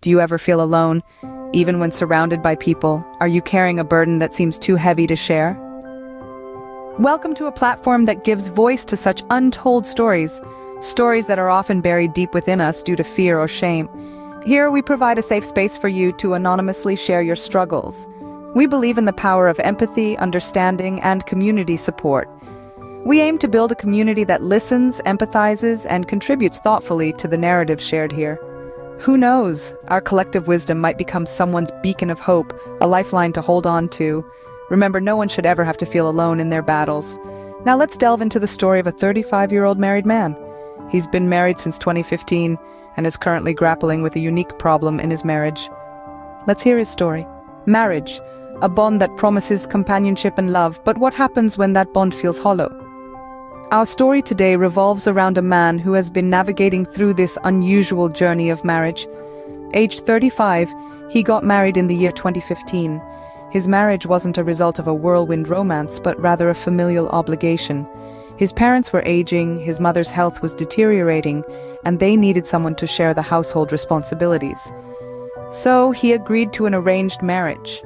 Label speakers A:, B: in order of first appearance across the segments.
A: Do you ever feel alone, even when surrounded by people? Are you carrying a burden that seems too heavy to share? Welcome to a platform that gives voice to such untold stories, stories that are often buried deep within us due to fear or shame. Here we provide a safe space for you to anonymously share your struggles. We believe in the power of empathy, understanding, and community support. We aim to build a community that listens, empathizes, and contributes thoughtfully to the narrative shared here. Who knows, our collective wisdom might become someone's beacon of hope, a lifeline to hold on to. Remember, no one should ever have to feel alone in their battles. Now let's delve into the story of a 35-year-old married man. He's been married since 2015 and is currently grappling with a unique problem in his marriage. Let's hear his story. Marriage, a bond that promises companionship and love, but what happens when that bond feels hollow? Our story today revolves around a man who has been navigating through this unusual journey of marriage. Aged 35, he got married in the year 2015. His marriage wasn't a result of a whirlwind romance, but rather a familial obligation. His parents were aging, his mother's health was deteriorating, and they needed someone to share the household responsibilities. So he agreed to an arranged marriage.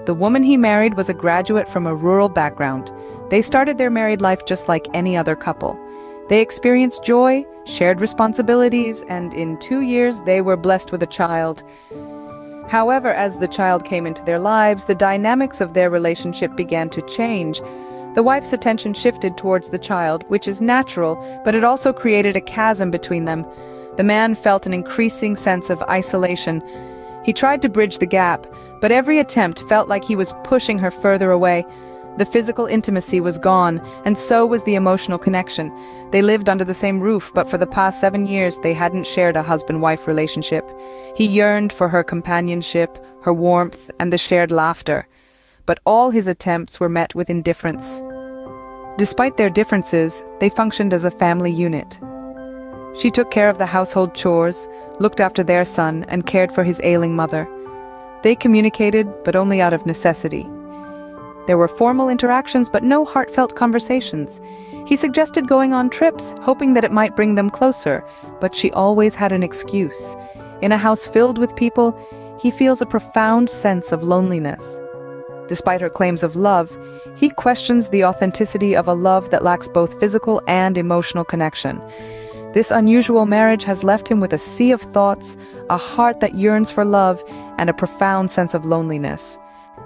A: The woman he married was a graduate from a rural background. They started their married life just like any other couple. They experienced joy, shared responsibilities, and in 2 years they were blessed with a child. However, as the child came into their lives, the dynamics of their relationship began to change. The wife's attention shifted towards the child, which is natural, but it also created a chasm between them. The man felt an increasing sense of isolation. He tried to bridge the gap, but every attempt felt like he was pushing her further away. The physical intimacy was gone, and so was the emotional connection. They lived under the same roof, but for the past 7 years they hadn't shared a husband-wife relationship. He yearned for her companionship, her warmth, and the shared laughter. But all his attempts were met with indifference. Despite their differences, they functioned as a family unit. She took care of the household chores, looked after their son, and cared for his ailing mother. They communicated, but only out of necessity. There were formal interactions, but no heartfelt conversations. He suggested going on trips, hoping that it might bring them closer, but she always had an excuse. In a house filled with people, he feels a profound sense of loneliness. Despite her claims of love, he questions the authenticity of a love that lacks both physical and emotional connection. This unusual marriage has left him with a sea of thoughts, a heart that yearns for love, and a profound sense of loneliness.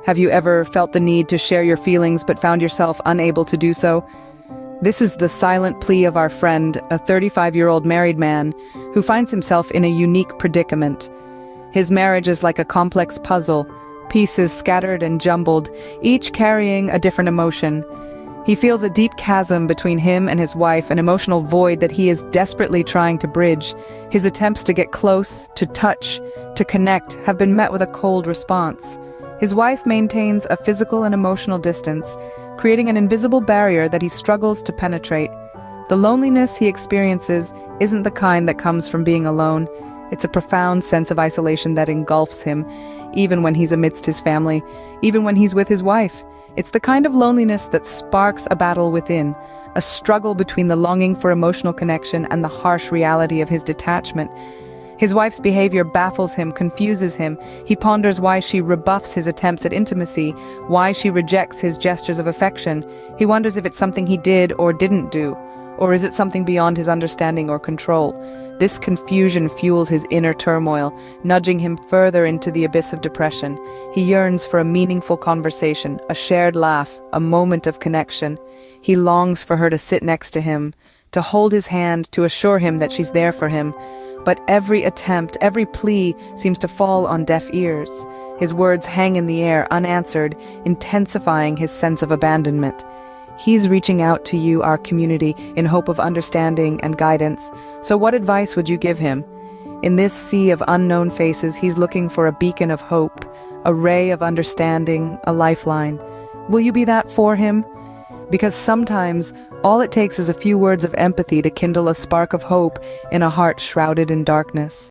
A: Have you ever felt the need to share your feelings but found yourself unable to do so? This is the silent plea of our friend, a 35-year-old married man who finds himself in a unique predicament. His marriage is like a complex puzzle, pieces scattered and jumbled, each carrying a different emotion. He feels a deep chasm between him and his wife, an emotional void that he is desperately trying to bridge. His attempts to get close, to touch, to connect have been met with a cold response. His wife maintains a physical and emotional distance, creating an invisible barrier that he struggles to penetrate. The loneliness he experiences isn't the kind that comes from being alone. It's a profound sense of isolation that engulfs him, even when he's amidst his family, even when he's with his wife. It's the kind of loneliness that sparks a battle within, a struggle between the longing for emotional connection and the harsh reality of his detachment. His wife's behavior baffles him, confuses him. He ponders why she rebuffs his attempts at intimacy, why she rejects his gestures of affection. He wonders if it's something he did or didn't do, or is it something beyond his understanding or control? This confusion fuels his inner turmoil, nudging him further into the abyss of depression. He yearns for a meaningful conversation, a shared laugh, a moment of connection. He longs for her to sit next to him, to hold his hand, to assure him that she's there for him. But every attempt, every plea seems to fall on deaf ears. His words hang in the air, unanswered, intensifying his sense of abandonment. He's reaching out to you, our community, in hope of understanding and guidance. So what advice would you give him? In this sea of unknown faces, he's looking for a beacon of hope, a ray of understanding, a lifeline. Will you be that for him? Because sometimes all it takes is a few words of empathy to kindle a spark of hope in a heart shrouded in darkness.